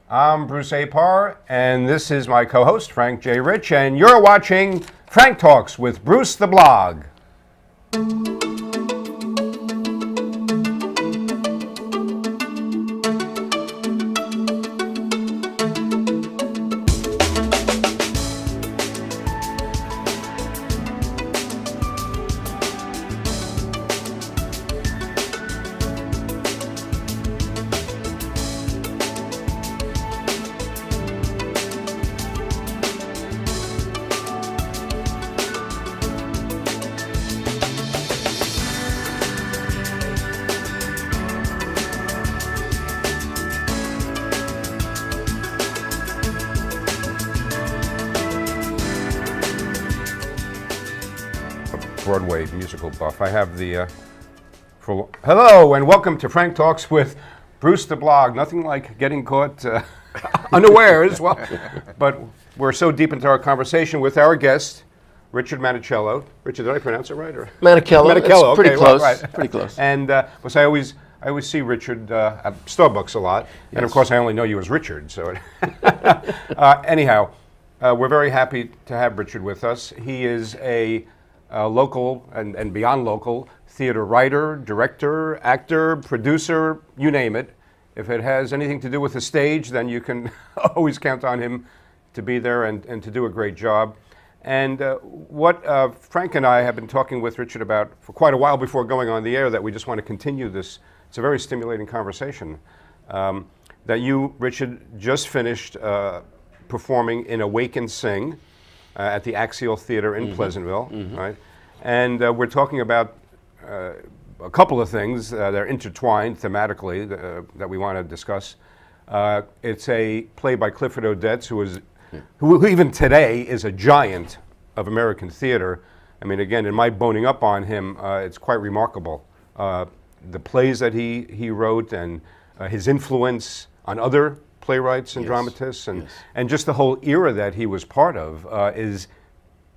I'm Bruce Apar, and this is my co-host, Frank J. Rich, and you're watching Frank Talks with Bruce the Blog. Broadway musical buff. I have the hello and welcome to Frank Talks with Bruce the Blog. Nothing like getting caught unawares. Well, but we're so deep into our conversation with our guest, Richard Manichello. Richard, did I pronounce it right? Or? Manichello. Manichello. It's pretty okay, close. Well, right. Pretty close. And I always see Richard at Starbucks a lot, and of course I only know you as Richard. So anyhow, we're very happy to have Richard with us. He is a local and beyond local theater writer, director, actor, producer, you name it. If it has anything to do with the stage, then you can always count on him to be there and to do a great job. And what Frank and I have been talking with Richard about for quite a while before going on the air, that we just want to continue this. It's a very stimulating conversation. That you, Richard, just finished performing in Awake and Sing at the Axial Theater in Pleasantville, right? And we're talking about a couple of things that are intertwined thematically that we want to discuss. It's a play by Clifford Odets, who even today is a giant of American theater. I mean, again, in my boning up on him, it's quite remarkable. The plays that he wrote and his influence on other playwrights and dramatists and just the whole era that he was part of is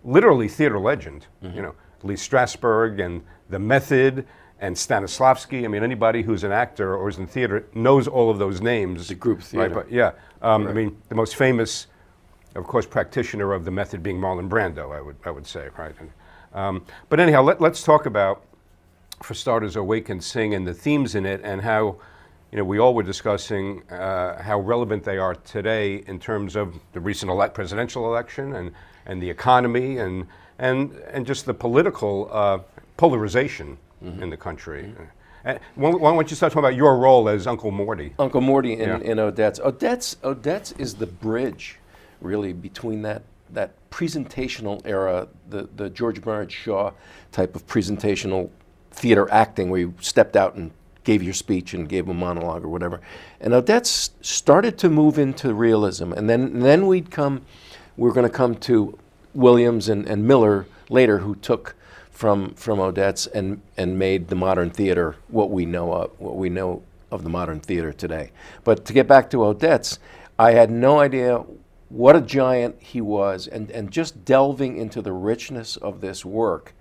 literally theater legend. You know, Lee Strasberg and The Method and Stanislavski. I mean, anybody who's an actor or is in theater knows all of those names. The group theater. Right, but I mean, the most famous, of course, practitioner of The Method being Marlon Brando, I would say, right? And, but anyhow, let's talk about, for starters, Awake and Sing and the themes in it and how, you know, we all were discussing how relevant they are today in terms of the recent presidential election and the economy and just the political polarization in the country. Why don't you start talking about your role as Uncle Morty? Uncle Morty in Odets. Odets is the bridge, really, between that presentational era, the George Bernard Shaw type of presentational theater acting, where you stepped out and gave your speech and gave a monologue or whatever. And Odets started to move into realism. And then we're going to come to Williams and Miller later, who took from Odets and made the modern theater what we know of the modern theater today. But to get back to Odets, I had no idea what a giant he was, and just delving into the richness of this work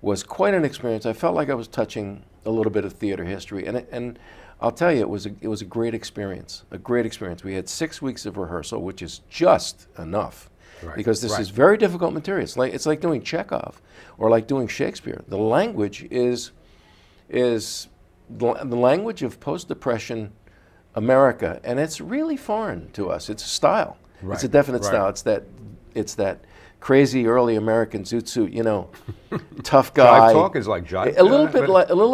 was quite an experience. I felt like I was touching a little bit of theater history, and I'll tell you, it was a great experience. A great experience. We had 6 weeks of rehearsal, which is just enough, because this is very difficult material. It's like doing Chekhov, or like doing Shakespeare. The language is the language of post-Depression America, and it's really foreign to us. It's a style. Right. It's a definite style. It's that crazy early American zoot suit, you know, tough guy. Jive talk is like jive. A little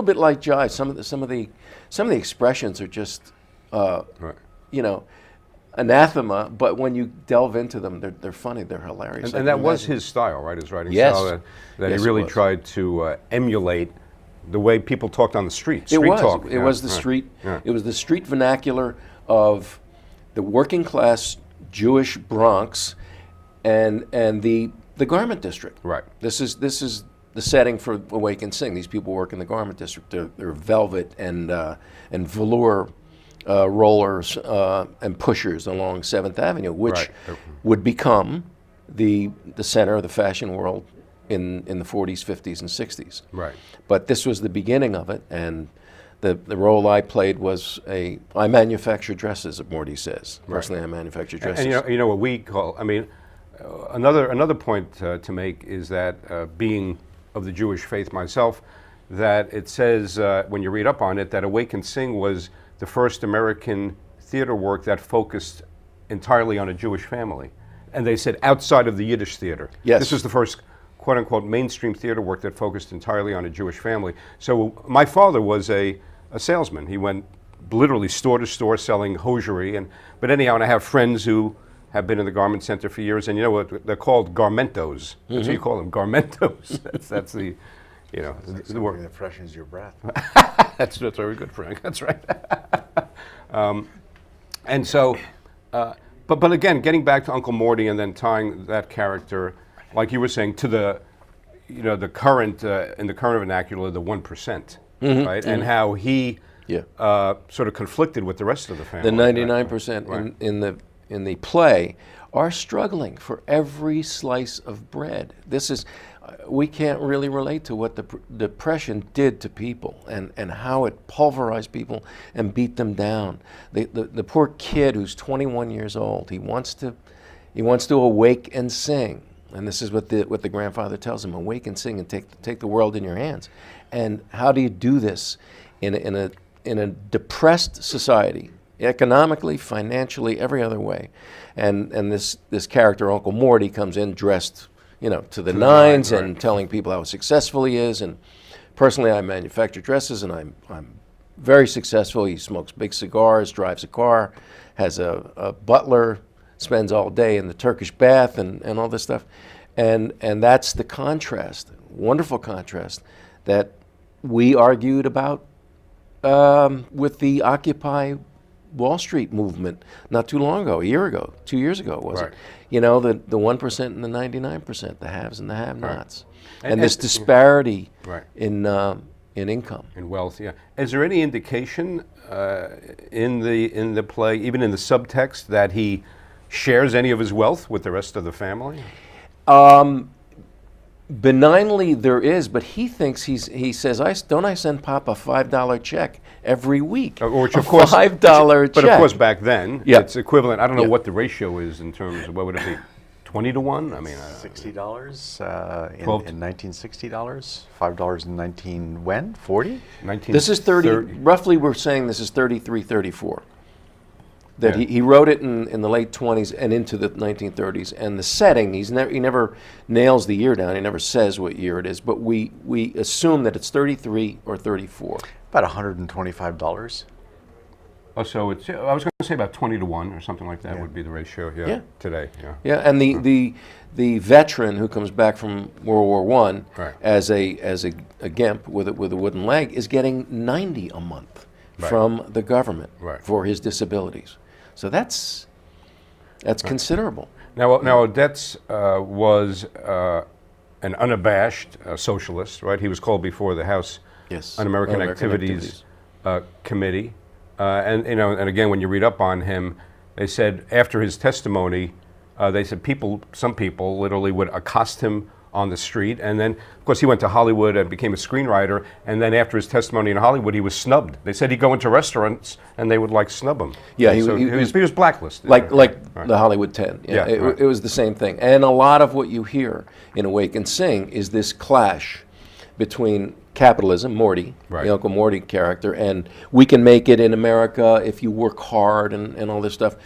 bit like jive. Some of the expressions are just, you know, anathema. But when you delve into them, they're funny. They're hilarious. And that was his style, right? His writing style. That he really tried to emulate the way people talked on the street. Street talk. It was the street. Yeah. It was the street vernacular of the working class Jewish Bronx. And the garment district. Right. This is the setting for Awake and Sing. These people work in the garment district. They're velvet and velour rollers and pushers along 7th Avenue, which would become the center of the fashion world in the 40s, 50s, and 60s. Right. But this was the beginning of it, and The role I played was I manufacture dresses, Morty says. Personally, I manufacture dresses. And you know what we call, I mean, another point to make is that being of the Jewish faith myself, that it says, when you read up on it, that Awake and Sing was the first American theater work that focused entirely on a Jewish family. And they said outside of the Yiddish theater. Yes. This is the first quote-unquote mainstream theater work that focused entirely on a Jewish family. So my father was a salesman. He went literally store to store selling hosiery. But anyhow, and I have friends who have been in the garment center for years, and you know what, they're called garmentos. That's what you call them, garmentos. that's the, you know, the word that freshens your breath. that's very good, Frank. That's right. And so, but again, getting back to Uncle Morty and then tying that character, like you were saying, to the, you know, the current in the current vernacular, the 1%, right, and how he sort of conflicted with the rest of the family. The 99% in the play are struggling for every slice of bread. This is, we can't really relate to what the Depression did to people and how it pulverized people and beat them down. The poor kid who's 21 years old, he wants to awake and sing. And this is what the grandfather tells him: awake and sing and take the world in your hands. And how do you do this in a depressed society, economically, financially, every other way? And this character, Uncle Morty, comes in dressed, you know, to the nines, right. and telling people how successful he is. And personally, I manufacture dresses, and I'm very successful. He smokes big cigars, drives a car, has a butler, spends all day in the Turkish bath and all this stuff. And that's the contrast, wonderful contrast, that we argued about with the Occupy Wall Street movement not too long ago, a year ago, 2 years ago, was it? You know, the 1% and the 99%, the haves and the have-nots. Right. And this disparity right. in income. In wealth, yeah. Is there any indication in the play, even in the subtext, that he shares any of his wealth with the rest of the family? Benignly there is, but he thinks he says, don't I send Pop a $5 check every week? Which a of course, $5 check. But of course back then, Yeah. it's equivalent. I don't know Yeah. what the ratio is in terms of, what would it be, 20 to 1? I mean, $60 in 12 $1960. $5 in 19 when? 40? 19, This is 30, roughly we're saying this is 33, 34. That Yeah. he wrote it in the late 20s and into the 1930s. And the setting, he never nails the year down. He never says what year it is. But we assume that it's 33 or 34. About $125. Oh, so it's, I was going to say about 20 to 1 or something like that would be the ratio, Yeah. today, yeah. Yeah, and the veteran who comes back from World War I Right. as a gimp with a wooden leg is getting $90 a month from the government for his disabilities. So that's considerable. Now Odets was an unabashed socialist, right? He was called before the House Un-American Activities Committee, and you know, and again, when you read up on him, they said after his testimony, they said some people literally would accost him on the street, and then of course he went to Hollywood and became a screenwriter, and then after his testimony in Hollywood he was snubbed. They said he'd go into restaurants and they would like snub him. Yeah, he was blacklisted. Like the Hollywood 10. Yeah, it was the same thing. And a lot of what you hear in Awake and Sing is this clash between capitalism, Morty, the Uncle Morty character, and we can make it in America if you work hard and all this stuff,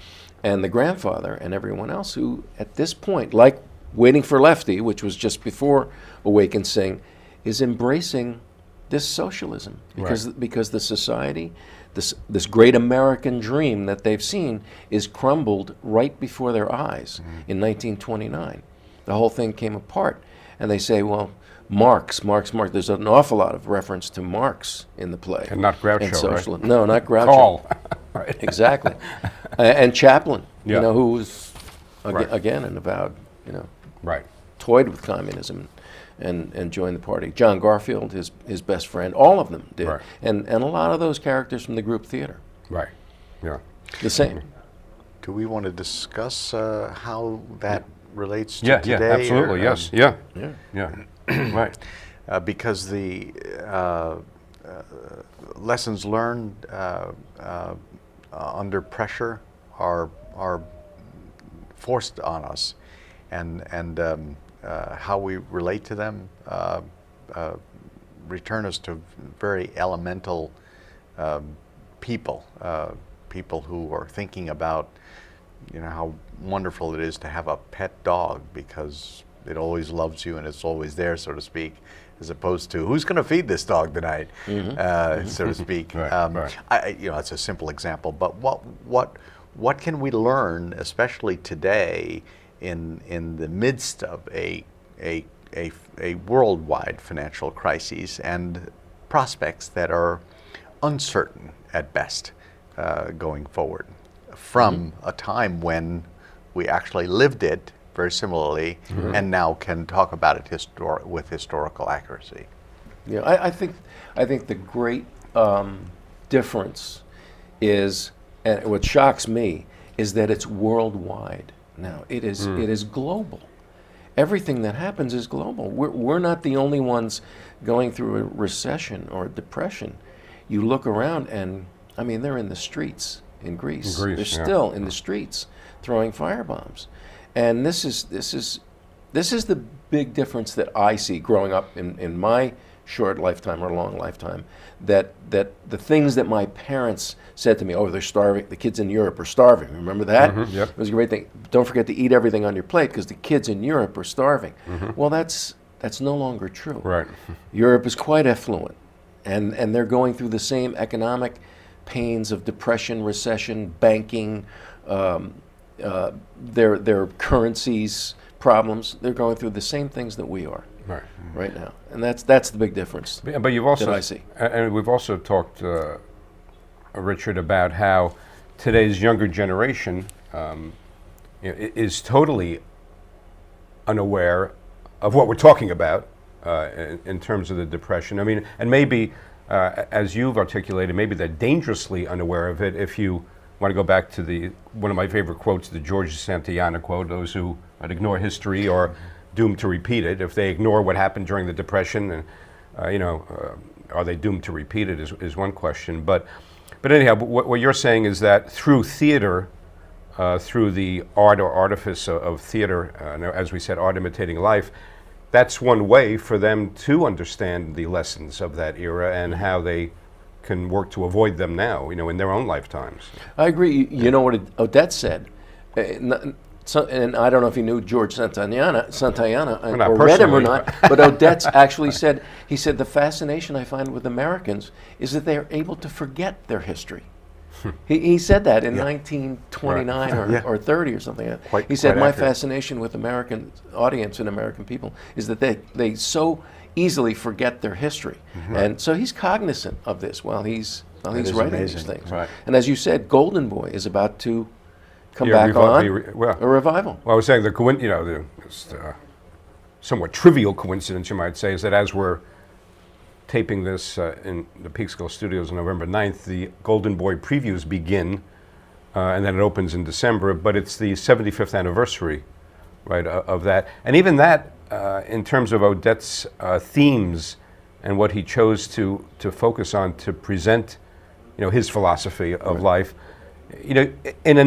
and the grandfather and everyone else who at this point, like Waiting for Lefty, which was just before Awake and Sing, is embracing this socialism because the society, this great American dream that they've seen, is crumbled right before their eyes in 1929. The whole thing came apart, and they say, well, Marx. There's an awful lot of reference to Marx in the play, and not Groucho, and socialism. right? No, not Groucho. Call. Exactly, and Chaplin. Yeah. You know, who was again an avowed, you know, toyed with communism and joined the party. John Garfield, his best friend, all of them did. And a lot of those characters from the group theater. Right, yeah. The same. Do we want to discuss how that relates to today? Yeah, absolutely, yes, yeah. Right. Because the lessons learned under pressure are forced on us, and how we relate to them return us to very elemental people, people who are thinking about, how wonderful it is to have a pet dog because it always loves you and it's always there, so to speak, as opposed to who's going to feed this dog tonight, so to speak. Right. It's a simple example, but what can we learn, especially today, in the midst of a worldwide financial crisis and prospects that are uncertain at best going forward, from a time when we actually lived it very similarly, and now can talk about it with historical accuracy. Yeah, I think the great difference is, and what shocks me, is that it's worldwide now. It is global. Everything that happens is global. We're not the only ones going through a recession or a depression. You look around, and I mean, they're in the streets in Greece. They're still in the streets throwing firebombs. And this is the big difference that I see growing up in my short lifetime or long lifetime, that the things that my parents said to me, oh, they're starving, the kids in Europe are starving. Remember that? Yep. It was a great thing. Don't forget to eat everything on your plate because the kids in Europe are starving. Well, that's no longer true. Right. Europe is quite affluent, and they're going through the same economic pains of depression, recession, banking, their currencies problems. They're going through the same things that we are right now, and that's the big difference. But you've also, that I see. And we've also talked, Richard, about how today's younger generation is totally unaware of what we're talking about in terms of the depression. I mean, and maybe, as you've articulated, maybe they're dangerously unaware of it. If you want to go back to one of my favorite quotes, the George Santayana quote, those who ignore history are doomed to repeat it. If they ignore what happened during the Depression, are they doomed to repeat it is one question. But anyhow, what you're saying is that through theater, through the art or artifice of theater, as we said, art imitating life, that's one way for them to understand the lessons of that era and how they can work to avoid them now, in their own lifetimes. I agree. You know what Odets said, and I don't know if you knew George Santayana or read him or not, but Odets actually said, he said, the fascination I find with Americans is that they are able to forget their history. He said that in 1929 or 30 or something. He said, my fascination with American audience and American people is that they so easily forget their history. And so he's cognizant of this while he's writing these things. Right. And as you said, Golden Boy is about to come back on, a revival. Well, I was saying the somewhat trivial coincidence, you might say, is that as we're taping this in the Peekskill studios on November 9th, the Golden Boy previews begin, and then it opens in December, but it's the 75th anniversary, right, of that. And even that, in terms of Odets' themes and what he chose to focus on to present, his philosophy of life, in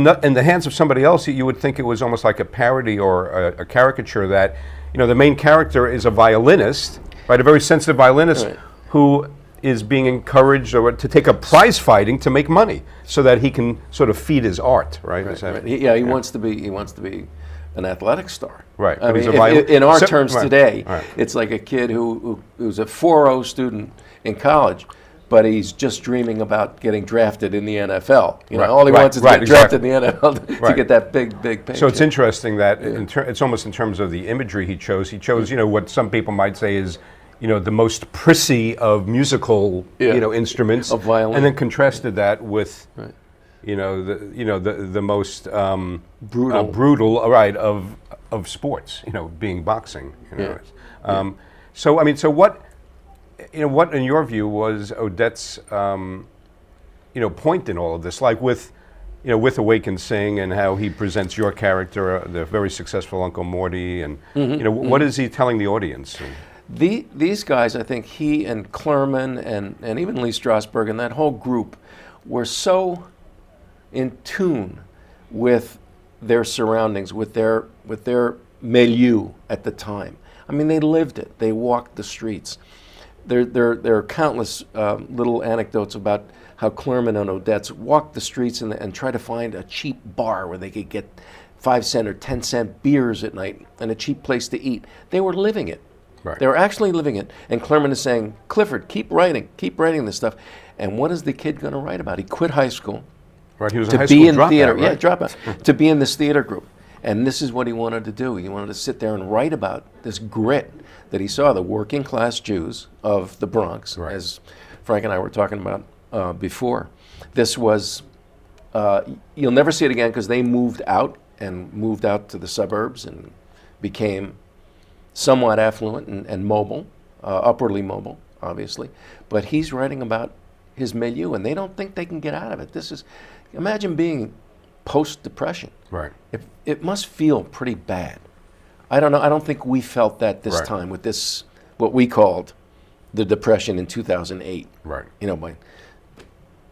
the hands of somebody else, you would think it was almost like a parody or a caricature that, the main character is a violinist, right, a very sensitive violinist who is being encouraged to take up prize fighting to make money so that he can sort of feed his art, right? He wants to be an athletic star. Right. I mean, in our terms today, it's like a kid who's a 4.0 student in college, but he's just dreaming about getting drafted in the NFL. All he wants is to get drafted in the NFL to get that big paycheck. So it's interesting that it's almost in terms of the imagery he chose. He chose, what some people might say is, the most prissy of musical, instruments, of violin, and then contrasted that with, the most brutal, right, of sports, being boxing. So I mean, so what in your view was Odets' point in all of this, like with Awake and Sing, and how he presents your character, the very successful Uncle Morty, and what is he telling the audience? These guys, I think he and Clerman and even Lee Strasberg and that whole group were so in tune with their surroundings, with their milieu at the time. I mean, they lived it. They walked the streets. There are countless little anecdotes about how Clerman and Odets walked the streets and try to find a cheap bar where they could get 5-cent or 10-cent beers at night and a cheap place to eat. They were living it. Right. They were actually living it. And Clerman is saying, Clifford, keep writing this stuff. And what is the kid going to write about? He quit high school. Right, he was a To high be school in dropout, theater, right? yeah, dropout. To be in this theater group. And this is what he wanted to do. He wanted to sit there and write about this grit that he saw, the working class Jews of the Bronx, Right. as Frank and I were talking about before. This was, you'll never see it again because they moved out to the suburbs and became somewhat affluent and mobile, upwardly mobile, obviously. But he's writing about his milieu, and they don't think they can get out of it. Imagine being post-Depression. Right. It must feel pretty bad. I don't know. I don't think we felt that this Right. time with this, what we called the Depression in 2008. Right. You know, by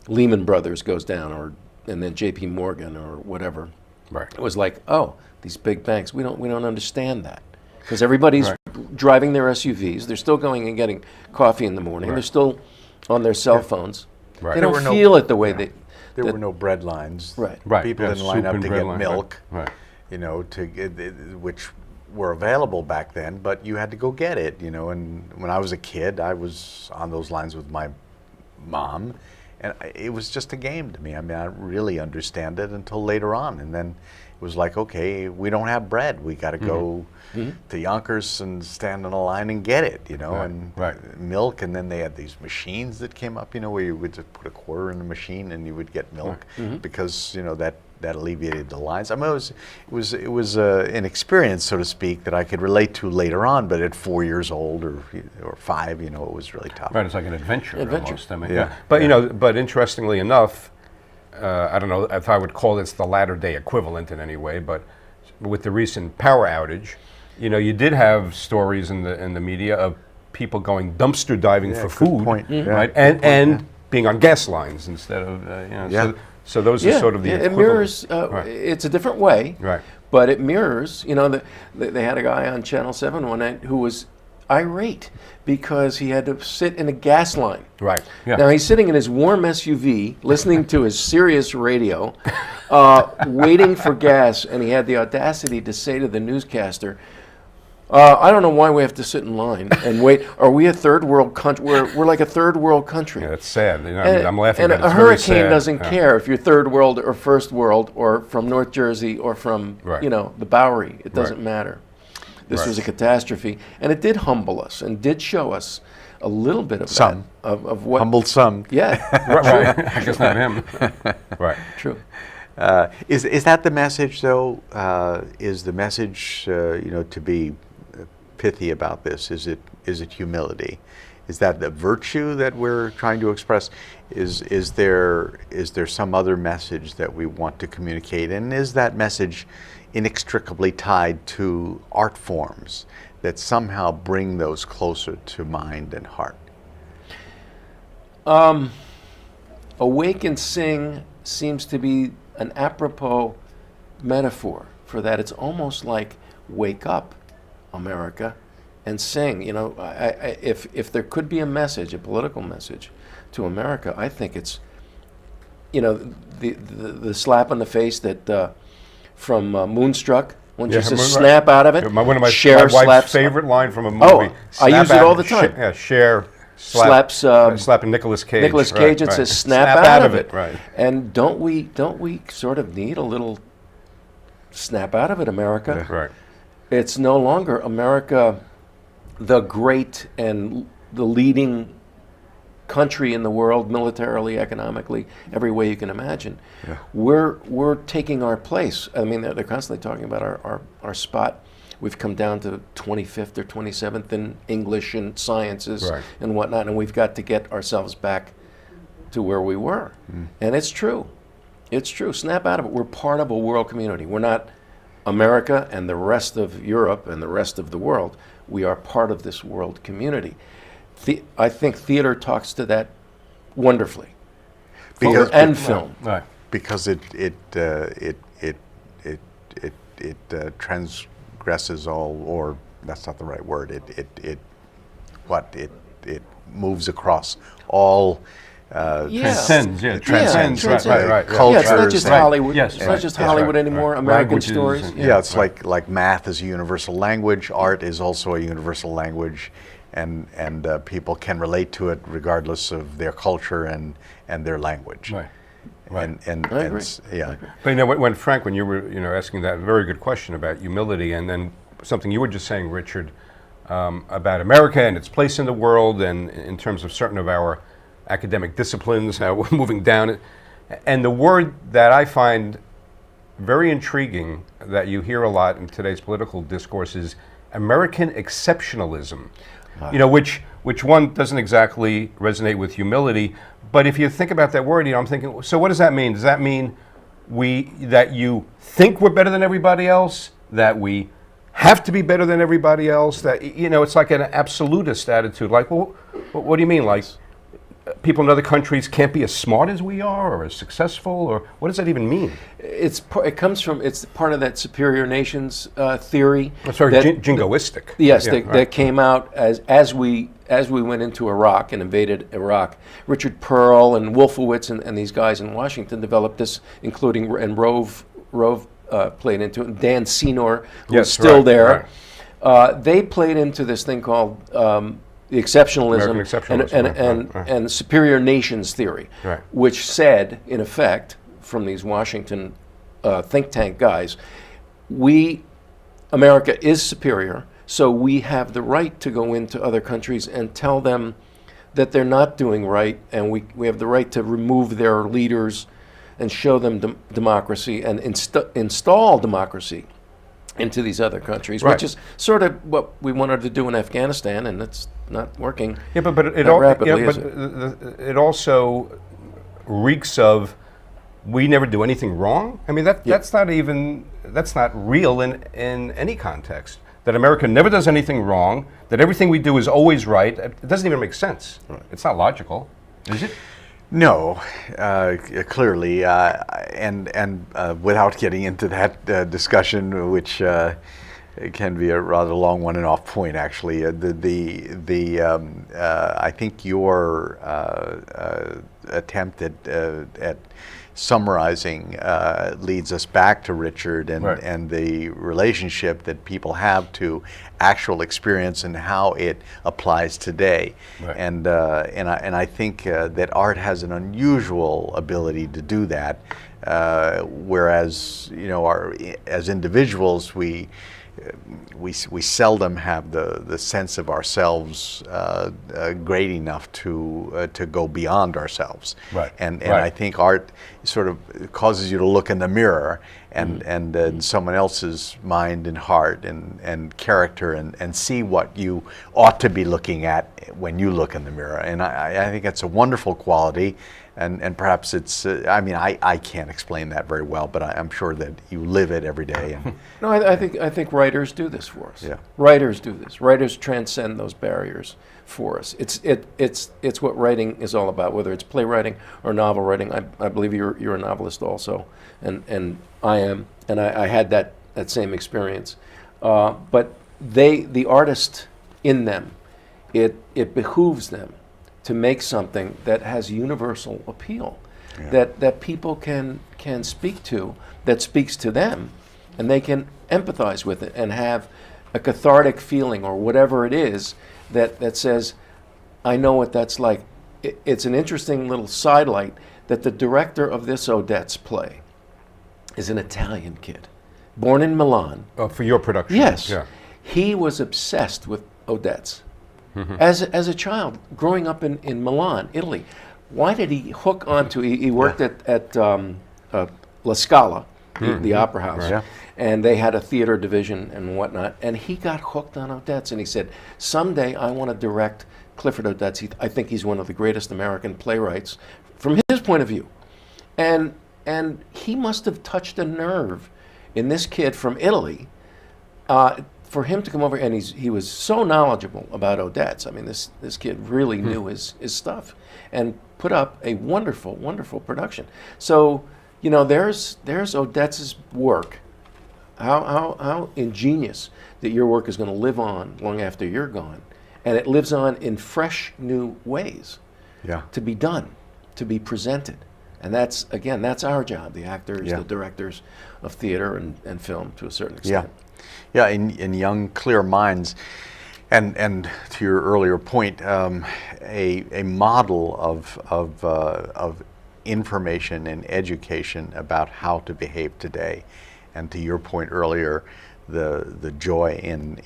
Lehman Brothers goes down, and then J.P. Morgan or whatever. Right. It was like, oh, these big banks. We don't understand that because everybody's Right. driving their SUVs. They're still going and getting coffee in the morning. Right. They're still on their cell phones. Right. They There don't were no- feel it the way they. There that- were no bread lines. Right. Right. People Yeah, didn't line soup up and to bread get line. milk, Right. you know, to get, which were available back then, but you had to go get it, you know. And when I was a kid, I was on those lines with my mom, and it was just a game to me. I mean, I didn't really understand it until later on, and then it was like, okay, we don't have bread. We got to go to Yonkers and stand in a line and get it, you know, Right, and right. milk. And then they had these machines that came up, you know, where you would just put a quarter in the machine and you would get milk because, you know, that alleviated the lines. I mean, it was an experience, so to speak, that I could relate to later on. But at 4 years old or 5, you know, it was really tough. Right, it's like an adventure. Adventure. Almost. I mean, Yeah. But you know, but interestingly enough, I don't know if I would call this the latter-day equivalent in any way, but with the recent power outage, you know, you did have stories in the media of people going dumpster diving Yeah, for good food, point. Yeah, right? good point, And being on gas lines instead of you know. Yeah. So those are sort of the it equivalent. mirrors. Right. It's a different way, Right. but it mirrors. You know, they had a guy on Channel 7 one night who was irate because he had to sit in a gas line. Right. Yeah. Now he's sitting in his warm SUV, listening to his Sirius radio, waiting for gas, and he had the audacity to say to the newscaster, I don't know why we have to sit in line and wait. Are we a third world country? We're like a third world country. Yeah, it's sad. You know, I mean, I'm laughing. And but a it's very hurricane sad. doesn't Yeah. care if you're third world or first world or from North Jersey or from Right. you know the Bowery. It doesn't Right. matter. This Right. was a catastrophe, and it did humble us and did show us a little bit of Some. that, of what. Humbled some. Yeah, Right. Right. I guess not him. Right. true. Is that the message, though? Is the message, you know, to be pithy about this? Is it humility? Is that the virtue that we're trying to express? Is there some other message that we want to communicate? And is that message inextricably tied to art forms that somehow bring those closer to mind and heart? Awake and sing seems to be an apropos metaphor for that. It's almost like wake up, America, and sing. You know, if there could be a message, a political message to America, I think it's, you know, the slap on the face that from Moonstruck. When Yeah, she says right. snap out of it, One of my Cher wife's slaps favorite line from a movie. Oh, I use it Snap all out- the time. Cher slaps slapping Nicolas Cage. Nicolas Right, Cage and right. says snap out of it. Right. And don't we sort of need a little snap out of it, America? Right. It's no longer America, the great and the leading country in the world, militarily, economically, every way you can imagine. Yeah. We're taking our place. I mean, they're constantly talking about our spot. We've come down to 25th or 27th in English and sciences Right. and whatnot, and we've got to get ourselves back to where we were. And it's true. It's true. Snap out of it. We're part of a world community. We're not America and the rest of Europe and the rest of the world. We are part of this world community. I think theater talks to that wonderfully. Because- And film. Right. Because it transgresses all, or that's not the right word. It moves across all. Transcends, yeah, transcends. transcends, right. Cultures. Yeah, it's not just and- Hollywood. Yes, it's right, not just yes, Hollywood right, anymore. right. American Languages stories. and- Yeah, it's like math is a universal language. Art is also a universal language, and people can relate to it regardless of their culture and their language. Right. Right. And I agree. yeah. But when Frank, when you were asking that very good question about humility, and then something you were just saying, Richard, about America and its place in the world, and in terms of certain of our academic disciplines, how we're moving down, and the word that I find very intriguing that you hear a lot in today's political discourse is American exceptionalism. Which one doesn't exactly resonate with humility. But if you think about that word, I'm thinking, so what does that mean? Does that mean that you think we're better than everybody else? That we have to be better than everybody else? That, it's like an absolutist attitude. Like, well, what do you mean? Like, people in other countries can't be as smart as we are, or as successful, or what does that even mean? It's part of that superior nations theory. It's very jingoistic. Yes, Yeah, that came out as we went into Iraq and invaded Iraq. Richard Pearl and Wolfowitz and these guys in Washington developed this, including and Rove played into it. And Dan Senor, who's Yes, still right, there, right. they played into this thing called the exceptionalism, American exceptionalism, right. and superior nations theory, Right. which said, in effect, from these Washington think tank guys, America is superior, so we have the right to go into other countries and tell them that they're not doing right, and we have the right to remove their leaders and show them democracy and install democracy into these other countries, Right. which is sort of what we wanted to do in Afghanistan, and it's not working. Yeah, but it that rapidly, is it? it also reeks of we never do anything wrong. I mean, that's not real in any context. That America never does anything wrong. That everything we do is always right. It doesn't even make sense. Right. It's not logical, is it? No, clearly, and without getting into that discussion, which can be a rather long one and off point, actually, I think your attempt at summarizing leads us back to Richard and the relationship that people have to actual experience and how it applies today. Right. And I think that art has an unusual ability to do that, whereas as individuals we seldom have the sense of ourselves great enough to go beyond ourselves. Right. And Right. I think art sort of causes you to look in the mirror and someone else's mind and heart and character and see what you ought to be looking at when you look in the mirror. And I think that's a wonderful quality. And perhaps it's, I can't explain that very well, but I'm sure that you live it every day. And No, I think writers do this for us. Yeah. Writers do this. Writers transcend those barriers for us. It's what writing is all about, whether it's playwriting or novel writing. I believe you're a novelist also, and I am, and I had that same experience. But the artist in them, it behooves them to make something that has universal appeal, that people can speak to, that speaks to them, and they can empathize with it and have a cathartic feeling or whatever it is that says, I know what that's like. It's an interesting little sidelight that the director of this Odets play is an Italian kid, born in Milan. For your production. Yes. Yeah. He was obsessed with Odets. As a child, growing up in Milan, Italy. Why did he hook onto? He worked at La Scala, the opera house, Yeah. and they had a theater division and whatnot. And he got hooked on Odets, and he said, "Someday I want to direct Clifford Odets. I think he's one of the greatest American playwrights from his point of view." And he must have touched a nerve in this kid from Italy. for him to come over, and he was so knowledgeable about Odets. I mean, this kid really knew his stuff, and put up a wonderful, wonderful production. So, you know, there's Odets' work. How ingenious that your work is going to live on long after you're gone, and it lives on in fresh new ways. Yeah. To be done, to be presented. And that's, again, that's our job, the actors, Yeah. the directors of theater and film to a certain Yeah, extent. yeah. In young, clear minds, and to your earlier point, a model of information and education about how to behave today, and to your point earlier, the joy in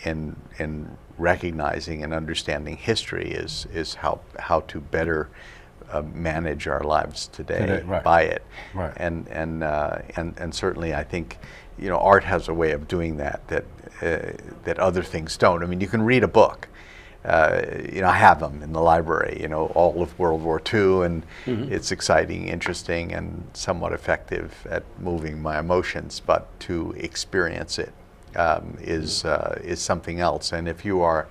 recognizing and understanding history is how to better manage our lives today right. by it. Right. And certainly I think, you know, art has a way of doing that other things don't. I mean, you can read a book. You know, I have them in the library, you know, all of World War II, and it's exciting, interesting, and somewhat effective at moving my emotions, but to experience it is something else. And if you are,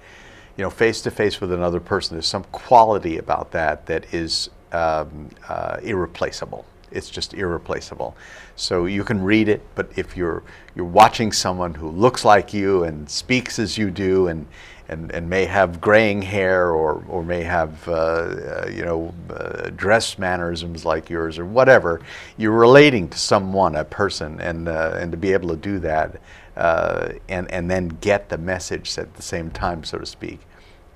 you know, face to face with another person, there's some quality about that is irreplaceable. It's just irreplaceable. So you can read it, but if you're watching someone who looks like you and speaks as you do, and may have graying hair or may have dress mannerisms like yours or whatever, you're relating to someone, a person, and to be able to do that and then get the message at the same time, so to speak.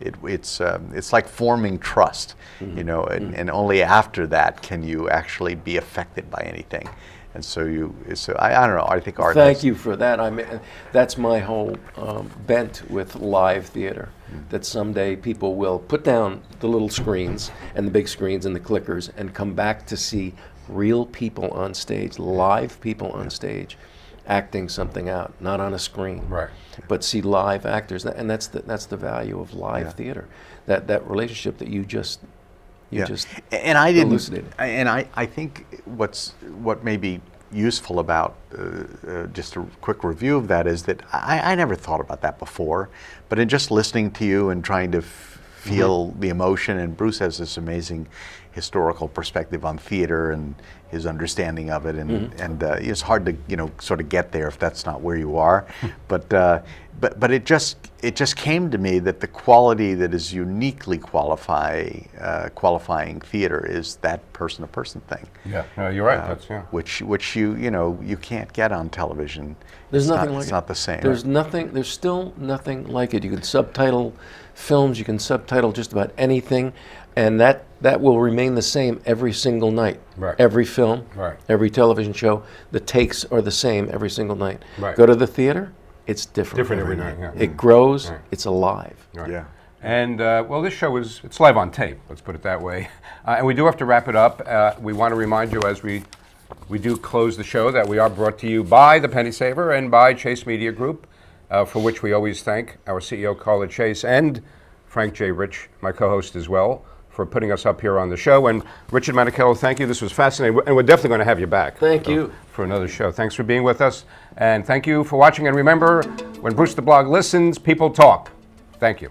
It's like forming trust, you know, and only after that can you actually be affected by anything. And so I don't know. I think art. Thank you for that. I mean, that's my whole bent with live theater. That someday people will put down the little screens and the big screens and the clickers and come back to see real people on stage, live people on stage, acting something out, not on a screen. Right. But see live actors, and that's the value of live theater. That relationship that you just and I didn't, elucidated. and I think what may be useful about just a quick review of that is that I never thought about that before, but in just listening to you and trying to feel the emotion, and Bruce has this amazing historical perspective on theater and his understanding of it, and it's hard to sort of get there if that's not where you are, but it just came to me that the quality that is uniquely qualifying theater is that person-to-person thing. Yeah, no, you're right. That's Which you can't get on television. There's nothing like it. It's not the same. There's still nothing like it. You can subtitle films, you can subtitle just about anything, and that will remain the same every single night. Right. Every film, Right. every television show, the takes are the same every single night. Right. Go to the theater, it's different. Different every night, yeah. It grows, Right. it's alive. Right. Yeah. And well, this show it's live on tape. Let's put it that way. And we do have to wrap it up. We want to remind you as we do close the show that we are brought to you by the Penny Saver and by Chase Media Group, for which we always thank our CEO Carla Chase and Frank J. Rich, my co-host as well, for putting us up here on the show. And Richard Manichello, thank you. This was fascinating, and we're definitely going to have you back. Thank you. For another show. Thanks for being with us, and thank you for watching. And remember, when Bruce the Blog listens, people talk. Thank you.